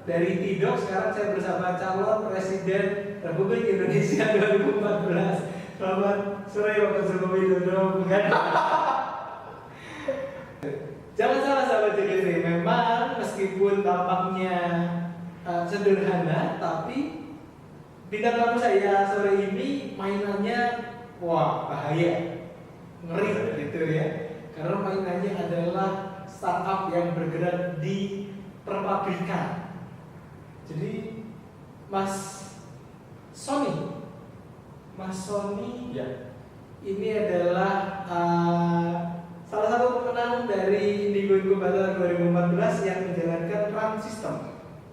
dari Tidok, sekarang saya bersama calon Presiden Republik Indonesia 2014. Selamat sore Bapak Joko Widodo. Bukan? Jangan salah sahabat JKT, memang meskipun tampaknya sederhana, tapi bintang tamu saya sore ini mainannya wah bahaya, ngeri gitu ya. Karena mainannya adalah startup yang bergerak di perpabrikan. Jadi Mas Sony Ya. ini adalah salah satu pemenang dari Indigo Incubator 2014 yang menjalankan run system.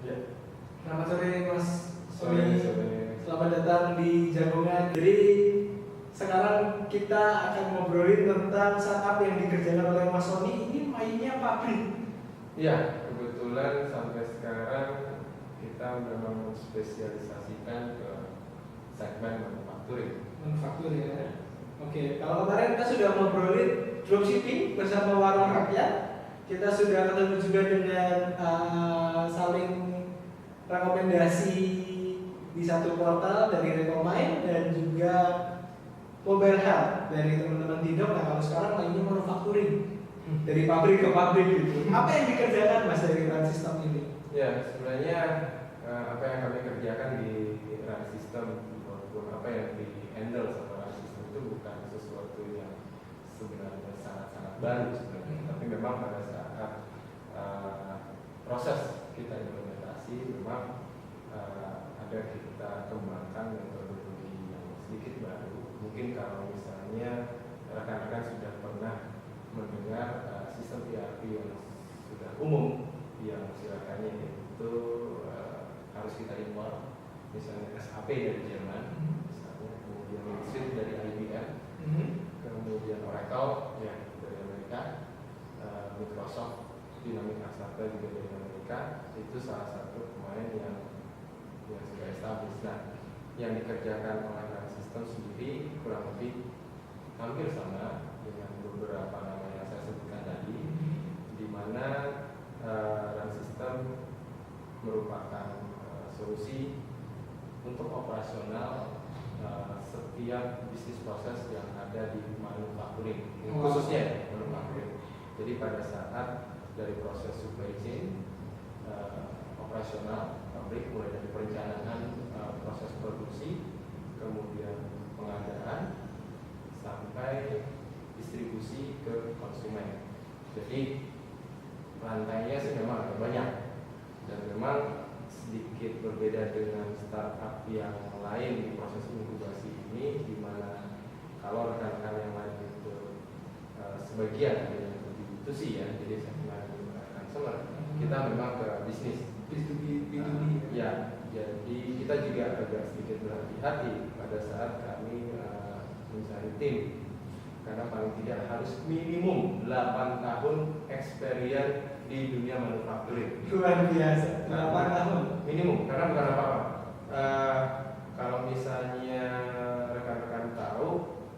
Ya. Selamat sore Mas Sore. Selamat datang di Jagongan. Jadi sekarang kita akan ngobrolin tentang startup yang dikerjakan oleh Mas Sony. Ini mainnya pabrik. Ya, kebetulan sampai sekarang kita memang spesialisasikan ke segmen Manufaktur ya. Oke, kalau kemarin kita sudah ngobrolin dropshipping bersama Warung Rakyat. Kita sudah ketemu juga dengan saling rekomendasi di satu portal dari Rekomain dan juga Mobile Health dari teman-teman Tidok. Nah, kalau sekarang mainnya manufacturing dari pabrik ke pabrik gitu. Apa yang dikerjakan Mas dari run system ini? Ya, sebenarnya apa yang kami kerjakan di run system maupun apa yang di handle sama run system itu bukan sesuatu yang sebenarnya sangat-sangat baru sebenarnya. Tapi memang pada saat proses kita implementasi memang ada kita kembangkan metodologi yang sedikit baru. Mungkin kalau misalnya rekan-rekan sudah pernah mendengar sistem ERP yang sudah umum yang silakannya itu harus kita import, misalnya SAP dari Jerman, misalnya, kemudian Suite dari IBM, kemudian Oracle ya dari Amerika, Microsoft Dynamics Asata juga dari Amerika. Itu salah satu pemain yang sudah established. Nah, yang dikerjakan oleh run system sendiri kurang lebih hampir sama dengan beberapa nama yang saya sebutkan tadi, di mana run system merupakan solusi untuk operasional setiap bisnis proses yang ada di manufacturing, khususnya manufacturing. Jadi pada saat dari proses supply chain operasional pabrik, mulai dari perencanaan proses produksi, kemudian pengadaan sampai distribusi ke konsumen. Jadi rantainya sih memang agak banyak dan memang sedikit berbeda dengan startup yang lain di proses inkubasi ini, di mana kalau rekan-rekan yang lain itu sebagian ada yang B2C ya, jadi segmen consumer, kita memang ke bisnis B2B. Ya, jadi kita juga agak sedikit berhati-hati pada saat kami mencari tim, karena paling tidak harus minimum 8 tahun experience di dunia manufacturing. Luar biasa, 8 tahun minimum, karena bukan apa-apa. Kalau misalnya rekan-rekan tahu,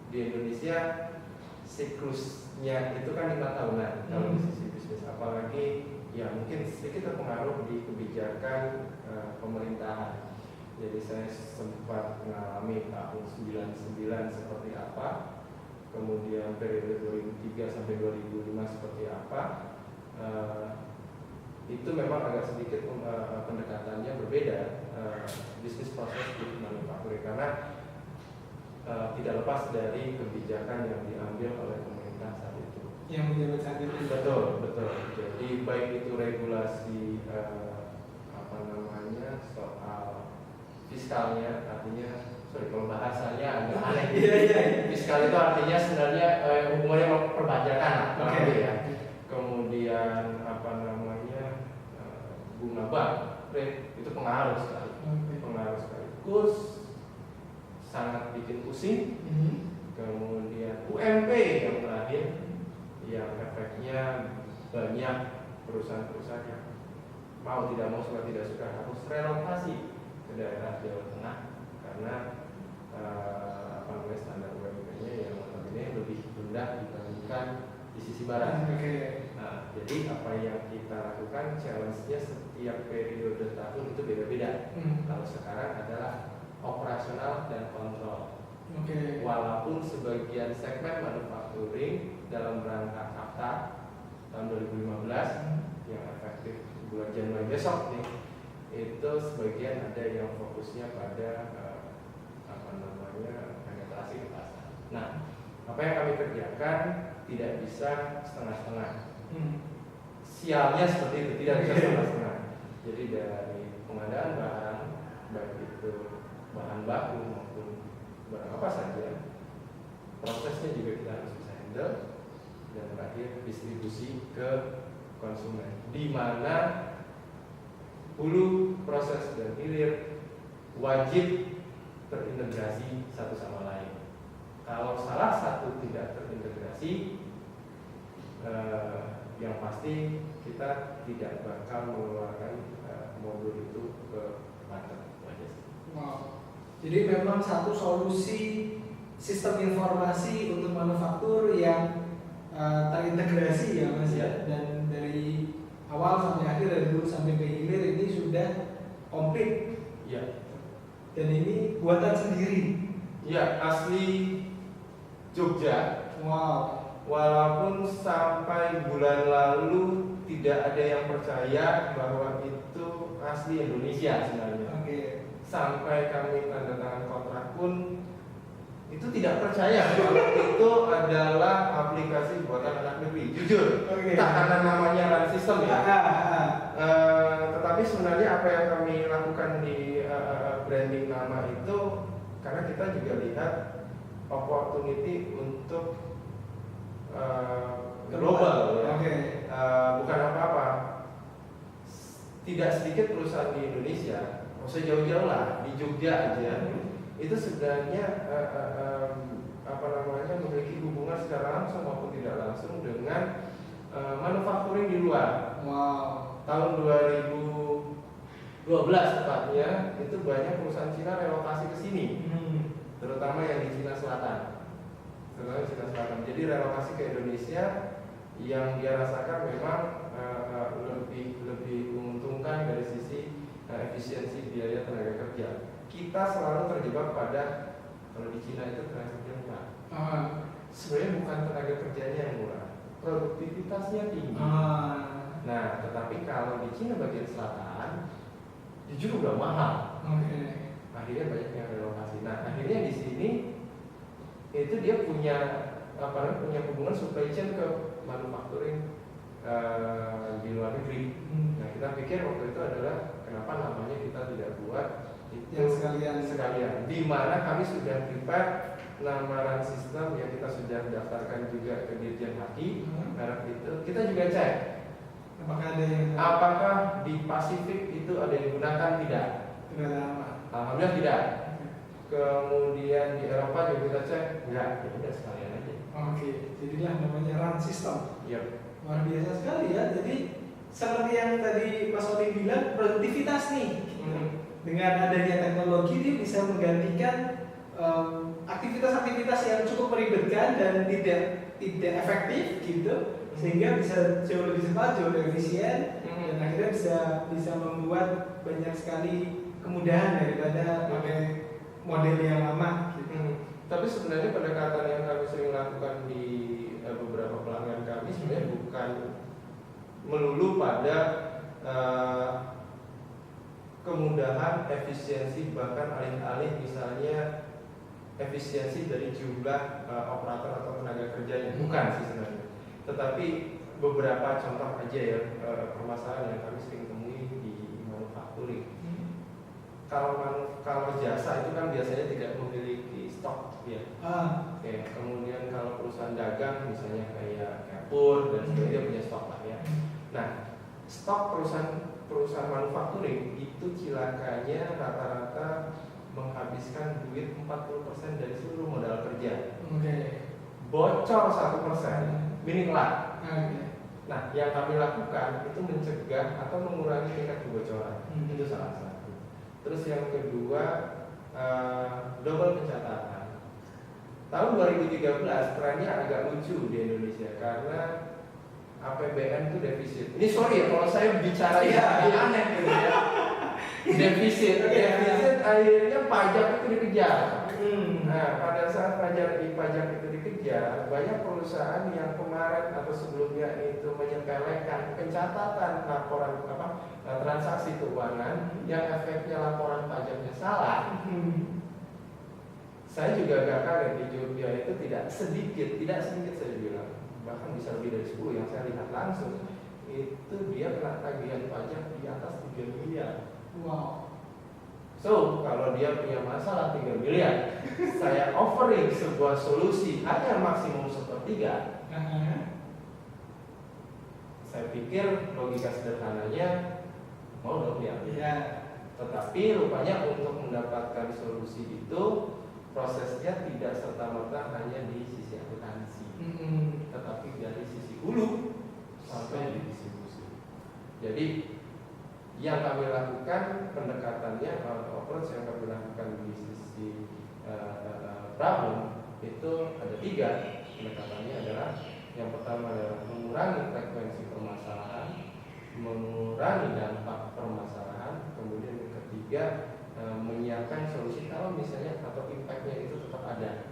di Indonesia siklusnya itu kan 5 tahunan kalau di sisi bisnis, apalagi ya mungkin sedikit terpengaruh di kebijakan pemerintahan. Jadi saya sempat mengalami tahun 99 seperti apa, kemudian periode 2003 sampai 2005 seperti apa. Itu memang agak sedikit pendekatannya berbeda, bisnis proses di manufacturing, karena tidak lepas dari kebijakan yang diambil oleh pemerintah saat itu. yang menjabat saat itu. Betul. Jadi baik itu regulasi soal fiskalnya, artinya kalau bahasanya agak aneh. Fiskal itu artinya sebenarnya hubungannya sama perpajakan, ya. Kemudian bunga bank rate itu pengaruh sekali. Kurs sangat bikin pusing. Kemudian UMP yang terakhir, yang efeknya banyak perusahaan-perusahaan yang mau tidak mau, suka tidak suka harus relokasi ke daerah Jawa Tengah karena standar UMP-nya yang lebih rendah dibandingkan di sisi barat. Oke. Nah, jadi apa yang kita lakukan challenge-nya setiap periode tahun itu beda-beda. Kalau sekarang adalah operasional dan kontrol. Oke. Walaupun sebagian segmen manufacturing dalam rangka KAPTA tahun 2015 yang efektif bulan Januari besok nih, itu sebagian ada yang fokusnya pada penetrasi ke pasar. Nah, apa yang kami kerjakan tidak bisa setengah-setengah. Sialnya seperti itu, tidak bisa setengah-setengah. Jadi dari pengadaan bahan, baik itu bahan baku maupun barang apa saja, prosesnya juga kita harus bisa handle, dan terakhir distribusi ke konsumen, di mana hulu, proses, dan hilir wajib terintegrasi satu sama lain. Kalau salah satu tidak terintegrasi, yang pasti kita tidak bakal mengeluarkan modul itu ke market. Wow. Jadi memang satu solusi sistem informasi untuk manufaktur yang terintegrasi ya Mas ya, dan dari awal sampai akhir, dari dulu sampai ke hilir ini sudah komplit. Ya. Dan ini buatan sendiri. Ya, asli Jogja. Wow. Walaupun sampai bulan lalu tidak ada yang percaya bahwa itu asli Indonesia sebenarnya. Oke. Sampai kami tanda tangan kontrak pun itu tidak percaya kalau itu adalah aplikasi buatan anak negeri. Jujur, tak karena namanya run system ya. Tetapi sebenarnya apa yang kami lakukan di branding nama itu karena kita juga lihat opportunity untuk global ya. Bukan apa-apa. Tidak sedikit perusahaan di Indonesia, maksudnya jauh-jauh lah, di Jogja aja itu sebenarnya memiliki hubungan secara langsung maupun tidak langsung dengan manufacturing di luar. Wow. Tahun 2012 tepatnya itu banyak perusahaan Cina relokasi ke sini, terutama yang di Cina Selatan. Jadi relokasi ke Indonesia yang dia rasakan memang lebih menguntungkan dari sisi efisiensi biaya tenaga kerja. Kita selalu terjebak pada kalau di Cina itu tenaga kerja murah. Sebenarnya bukan tenaga kerjanya yang murah, produktivitasnya tinggi. Nah, tetapi kalau di Cina bagian selatan jujur udah mahal. Akhirnya banyak yang relokasi. Nah, akhirnya di sini itu dia punya hubungan supply chain ke manufacturing di luar negeri. Nah, kita pikir waktu itu adalah kenapa namanya kita tidak buat itu yang sekalian. Di mana kami sudah prepare lamaran sistem yang kita sudah daftarkan juga ke Dirjen Haki. Merek itu kita juga cek apakah di Pasifik itu ada yang gunakan, tidak. Alhamdulillah tidak. Kemudian di Eropa juga kita cek, enggak, ya udah sekalian aja. Jadilah namanya run system. Luar biasa sekali ya. Jadi seperti yang tadi Mas Odin bilang, produktivitas nih. Dengan adanya teknologi dia bisa menggantikan aktivitas-aktivitas yang cukup meribetkan dan tidak efektif gitu, sehingga bisa jauh lebih cepat, jauh lebih efisien, dan akhirnya bisa membuat banyak sekali kemudahan daripada pakai model yang lama gitu. Tapi sebenarnya pendekatan yang kami sering lakukan di beberapa pelanggan kami sebenarnya bukan melulu pada kemudahan, efisiensi, bahkan alih-alih misalnya efisiensi dari jumlah operator atau tenaga kerjanya, bukan sih sebenarnya. Tetapi beberapa contoh aja ya permasalahan yang kami sering temui di manufacturing. Kalau jasa itu kan biasanya tidak memiliki stok ya. Kemudian kalau perusahaan dagang misalnya kayak Carrefour dan sebagainya punya stok lah ya. Nah, stok perusahaan manufacturing itu cilakanya rata-rata menghabiskan duit 40% dari seluruh modal kerja. Bocor 1%, mini kelar. Nah, yang kami lakukan itu mencegah atau mengurangi tingkat kebocoran. Itu salah satu. Terus yang kedua, double pencatatan. tahun 2013 trennya agak lucu di Indonesia karena APBN itu defisit. Ini sorry ya kalau saya bicara aneh gitu ya. Defisit akhirnya pajak itu dikejar. Nah, pada saat pajak itu dikejar, banyak perusahaan yang kemarin atau sebelumnya itu menyepelekan pencatatan laporan transaksi keuangan yang efeknya laporan pajaknya salah. Saya juga agak kaget di Jogja itu tidak sedikit saya bilang, bahkan bisa lebih dari 10 yang saya lihat langsung itu dia kena tagihan pajak di atas 3 miliar. Wow. So, kalau dia punya masalah 3 miliar, saya offering sebuah solusi hanya maksimum 1/3. Saya pikir logika sederhananya mau dong ya. Tetapi rupanya untuk mendapatkan solusi itu prosesnya tidak serta-merta hanya di sisi akuntansi, tetapi dari sisi hulu sampai di distribusi. Jadi yang kami lakukan pendekatannya atau approach yang kami lakukan di sisi problem itu ada 3 pendekatannya adalah yang pertama adalah mengurangi frekuensi permasalahan, mengurangi dampak permasalahan, kemudian yang ketiga menyiapkan solusi kalau misalnya atau impactnya itu tetap ada.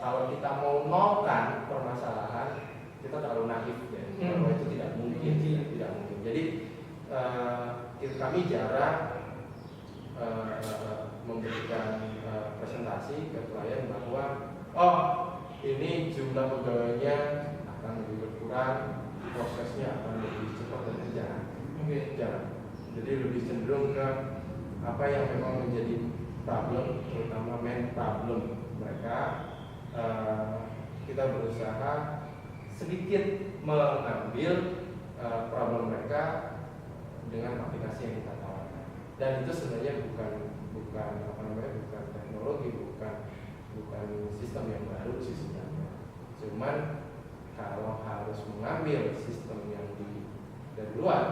Kalau kita mau nolkan permasalahan kita terlalu naif ya, bahwa itu tidak mungkin. Jadi kami jarang memberikan presentasi ke klien bahwa ini jumlah pegawainya akan lebih berkurang, prosesnya akan lebih cepat dan jarang. Jadi lebih cenderung ke apa yang memang menjadi problem, terutama main problem mereka. Kita berusaha sedikit mengambil problem mereka dengan aplikasi yang kita tawarkan. Dan itu sebenarnya bukan teknologi, bukan sistem yang baru sih sebenarnya. Cuman kalau harus mengambil sistem yang dari luar,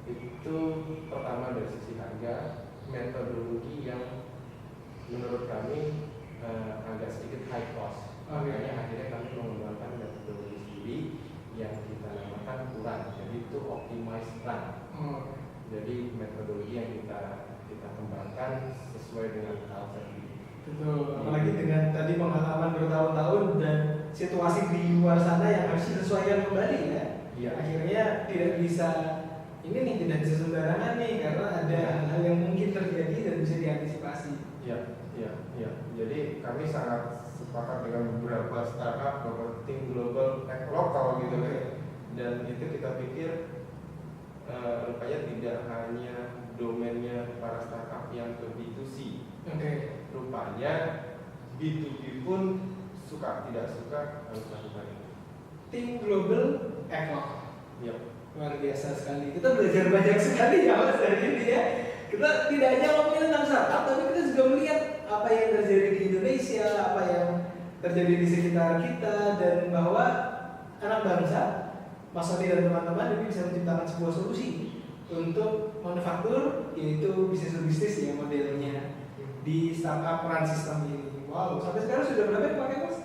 itu pertama dari sisi harga, metodologi yang menurut kami agak sedikit high cost. Makanya akhirnya kami mengembangkan metodologi sendiri yang kita namakan PURAN. Jadi itu optimized plan. Jadi metodologi yang kita kembangkan sesuai dengan culture. Betul, apalagi dengan tadi pengalaman bertahun-tahun dan situasi di luar sana yang harus disesuaikan kembali ya. Akhirnya tidak bisa tidak bisa sembarangan nih karena ada hal-hal yang mungkin terjadi dan bisa diantisipasi. Jadi kami sangat sepakat dengan beberapa startup bahwa think global, act local gitu kan. Dan itu kita pikir rupanya tidak hanya domainnya para startup yang ke B2C. Rupanya B2B pun suka tidak suka harus lakukan itu. Think global, act local. Luar biasa sekali. Kita belajar banyak sekali ya Mas dari ini ya. Kita tidak hanya ngomongin tentang startup, tapi kita juga melihat apa yang terjadi di Indonesia, apa yang terjadi di sekitar kita, dan bahwa anak bangsa, Mas Sony dan teman-teman ini bisa menciptakan sebuah solusi untuk manufaktur, yaitu bisnis ya modelnya di startup peran sistem ini. Wow, sampai sekarang sudah berapa yang pakai Mas?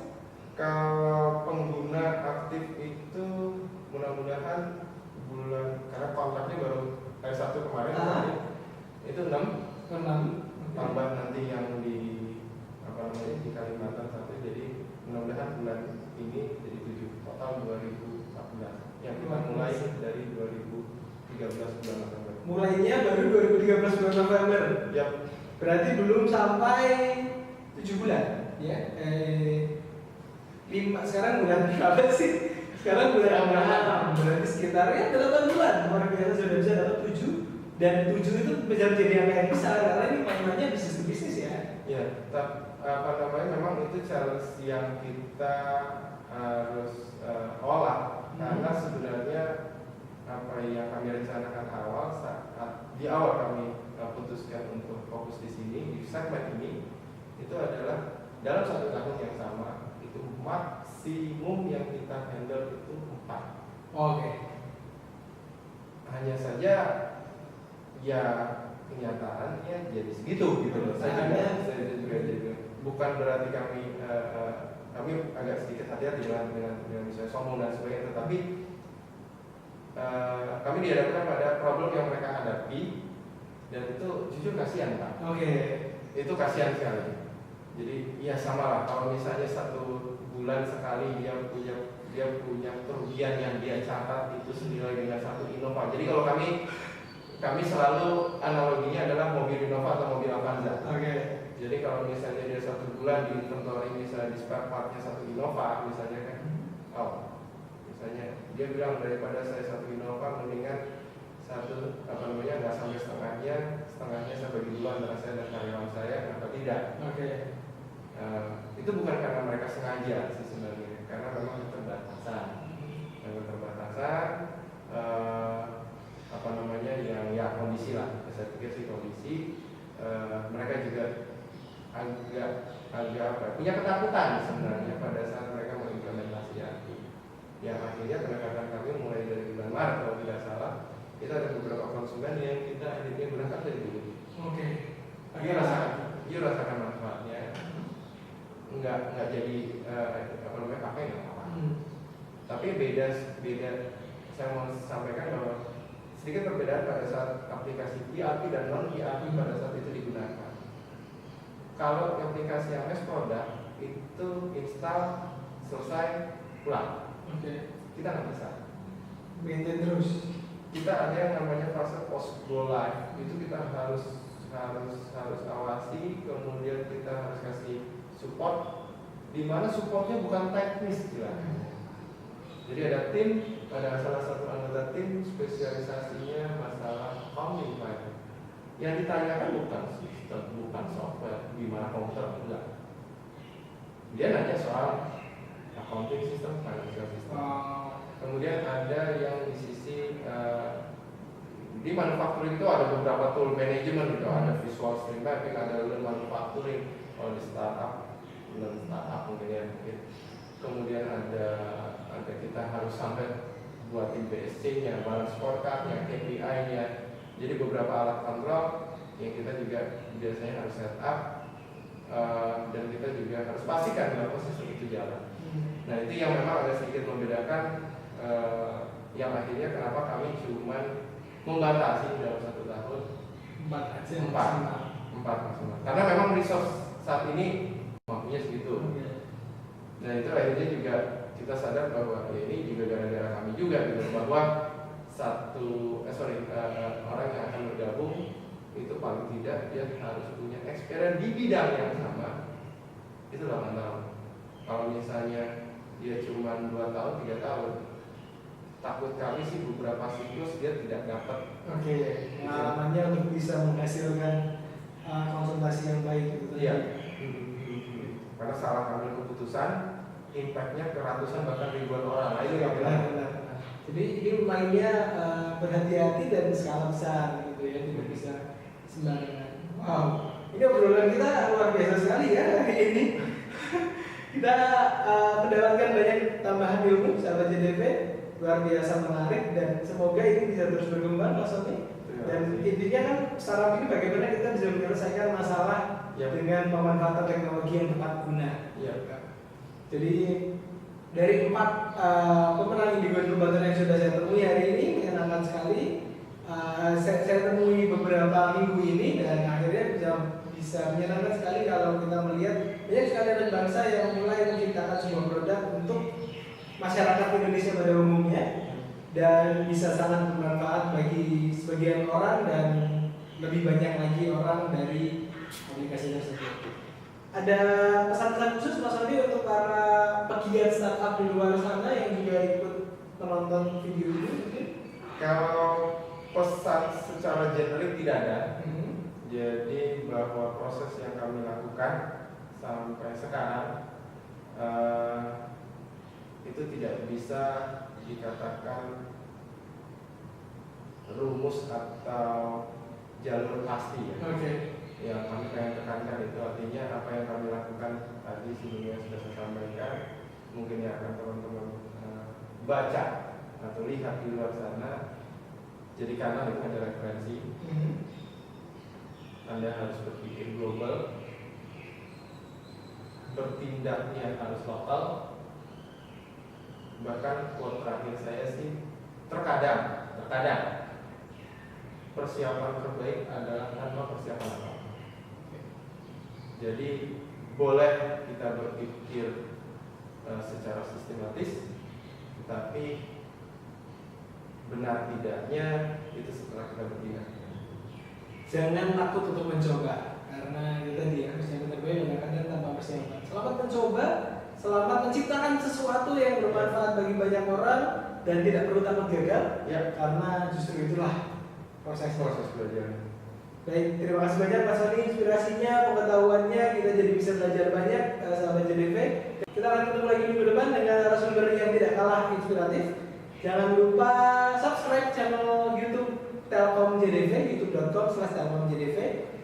Kalau pengguna aktif itu mudah-mudahan karena kontraknya baru hari Sabtu kemarin itu 6 tambah nanti yang di di Kalimantan 1, jadi mudah-mudahan bulan ini jadi 7, total 2014 yang kita mulai dari 2013 bulan November. Mulainya baru 2013 bulan November. Berarti belum sampai 7 bulan ya. 5 sekarang bulan berapa sih? Sekarang bulan 6, berarti sekitarnya 8 bulan. Luar biasa sudah bisa dapat 7, dan 7 itu bisa menjadi angka yang besar karena ini mainannya bisnis ke bisnis ya. Memang itu challenge yang kita harus olah karena sebenarnya apa yang kami rencanakan di awal kami putuskan untuk fokus di sini di segmen ini itu adalah dalam 1 tahun yang sama itu maksimum yang kita handle itu 4. Hanya saja ya kenyataannya jadi segitu gitu loh. Saya juga bukan berarti kami agak sedikit hati-hati dengan misalnya sombong dan sebagainya, tetapi kami dihadapkan pada problem yang mereka hadapi dan itu jujur kasihan Pak. Oke. Itu kasihan sekali. Jadi ya sama lah kalau misalnya 1 bulan sekali dia punya kerugian yang dia catat itu senilai dengan 1 Innova. Jadi kalau kami selalu analoginya adalah mobil Innova atau mobil Avanza. Oke. Jadi kalau misalnya dia 1 bulan di inventory misalnya di spare partnya 1 Innova misalnya kan, misalnya dia bilang daripada saya 1 Innova mendingan nggak sampai setengahnya saya bagi dulu antara saya dan karyawan saya, kenapa tidak? Oke. Itu bukan karena mereka sengaja sih sebenarnya, karena memang keterbatasan yang ya kondisi lah, saya pikir sih kondisi. Mereka juga agak punya ketakutan sebenarnya pada saat mereka mengimplementasi ERP. Yang akhirnya pendekatan kami mulai dari bulan Maret kalau tidak salah, kita ada beberapa konsumen yang kita akhirnya berangkat dari dulu. Oke. Dia rasakan manfaatnya. Enggak jadi pakai nggak apa-apa. Tapi beda. Saya mau sampaikan bahwa sedikit perbedaan pada saat aplikasi ERP dan non ERP pada saat itu digunakan. Kalau aplikasi yang mass product itu install selesai pulang. Oke. Kita nggak bisa. Maintain terus. Kita ada yang namanya fase post go live, itu kita harus awasi, kemudian kita harus kasih support, di mana supportnya bukan teknis istilahnya. Jadi ada salah satu anggota tim spesialisasinya masalah accounting file. Yang ditanyakan bukan sistem, bukan software, gimana komputer, enggak. Dia nanya soal accounting system, financial system. Kemudian ada yang di sisi di manufacturing itu ada beberapa tool management gitu, ada visual stream mapping, ada lean manufacturing, kalau di startup mungkin ya mungkin. Kemudian ada kita harus sampai buatin BSC-nya, balance scorecard-nya, KPI-nya. Jadi beberapa alat kontrol yang kita juga biasanya harus set up dan kita juga harus pastikan bahwa sistem itu jalan. Nah itu yang memang agak sedikit membedakan. Yang akhirnya kenapa kami cuma membatasi dalam 1 tahun 4 maksimal. Karena memang resource saat ini mampunya segitu. Nah itu akhirnya juga kita sadar bahwa ya ini juga gara-gara kami juga gitu, bahwa orang yang akan bergabung itu paling tidak dia harus punya experience di bidang yang sama itu 8 tahun. Kalau misalnya dia cuma 2 tahun, 3 tahun, takut kali sih beberapa siklus dia tidak dapat. Oke, pengalamannya untuk bisa menghasilkan konsultasi yang baik gitu. Iya. Karena salah ambil keputusan, impactnya ke ratusan bahkan ribuan orang. Nah, itu yang benar. Jadi ini mainnya berhati-hati dan skala besar gitu ya, tidak bisa sembarangan. Wow, ini obrolan kita luar biasa sekali ya hari ini. Kita mendapatkan banyak tambahan ilmu sahabat JDP, luar biasa menarik dan semoga ini bisa terus berkembang Mas Sony. Dan intinya kan startup ini bagaimana kita bisa menyelesaikan masalah dengan pemanfaatan teknologi yang tepat guna. Ya. Jadi dari 4 pemenang Indigo Incubator yang sudah saya temui hari ini menyenangkan sekali. Saya temui beberapa minggu ini dan akhirnya bisa menyenangkan sekali kalau kita melihat banyak sekali anak bangsa yang mulai menciptakan sebuah produk untuk masyarakat Indonesia pada umumnya dan bisa sangat bermanfaat bagi sebagian orang dan lebih banyak lagi orang dari aplikasi tersebut. Ada pesan-pesan khusus Mas Andi untuk para pegiat startup di luar sana yang juga ikut menonton video ini mungkin? Kalau pesan secara generik tidak ada. Jadi bahwa proses yang kami lakukan sampai sekarang itu tidak bisa dikatakan rumus atau jalur pasti ya. Oke. Yang kami pengen tekankan itu artinya apa yang kami lakukan tadi sebelumnya sudah saya sampaikan, mungkin ya akan teman-teman baca atau lihat di luar sana. Jadi karena itu ada referensi. Anda harus berpikir global. bertindaknya harus lokal. Bahkan quote terakhir saya sih, terkadang persiapan terbaik adalah tanpa persiapan apa-apa. Jadi boleh kita berpikir secara sistematis, tapi benar tidaknya itu setelah kita bertindak. Jangan takut untuk mencoba, karena itu tadi ya, persiapan terbaik kadang tanpa persiapan. Selamat mencoba, selamat menciptakan sesuatu yang bermanfaat bagi banyak orang dan tidak perlu takut gagal, Ya, karena justru itulah proses belajar. Baik, terima kasih banyak Pak Sony inspirasinya, pengetahuannya, kita jadi bisa belajar banyak sahabat JDV. Kita akan ketemu lagi minggu depan dengan narasumber yang tidak kalah inspiratif. Jangan lupa subscribe channel YouTube Telkom JDV, youtube.com/telkomjdv,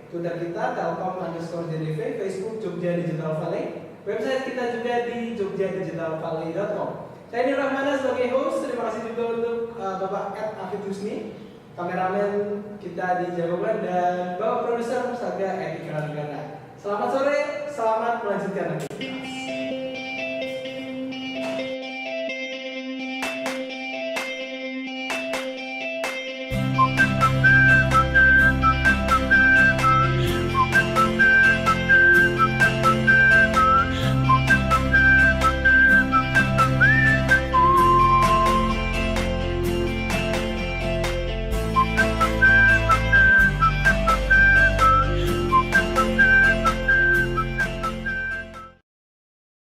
Twitter kita telkom_JDV, Facebook Jogja Digital Valley, website kita juga di jogjadigitalvalley.com. Saya Ini Rahmana sebagai host, terima kasih juga untuk Bapak Afid Husni, kameramen kita di Jagoan, dan Bapak Produser Saga Edi Karangana. Selamat sore, selamat melanjutkan.